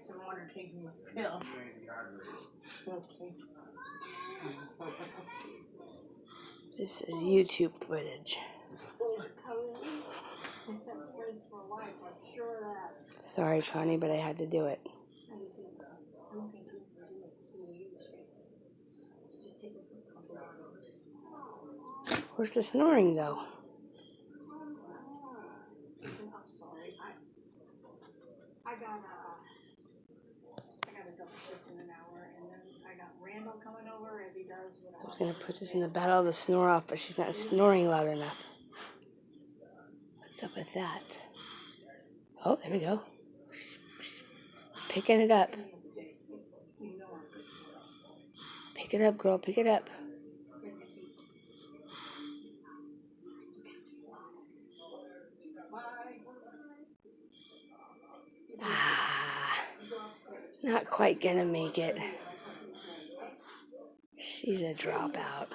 so I want her taking a pill. Okay. This is YouTube footage. Sorry, Connie, but I had to do it. Where's the snoring, though? I'm sorry. I got a double shift in an hour, and then I got Randall coming over as he does. I was going to put this in the battle of the snore off, but she's not snoring loud enough. What's up with that? Oh, there we go. She's picking it up. Pick it up, girl. Pick it up. Not quite gonna make it. She's a dropout.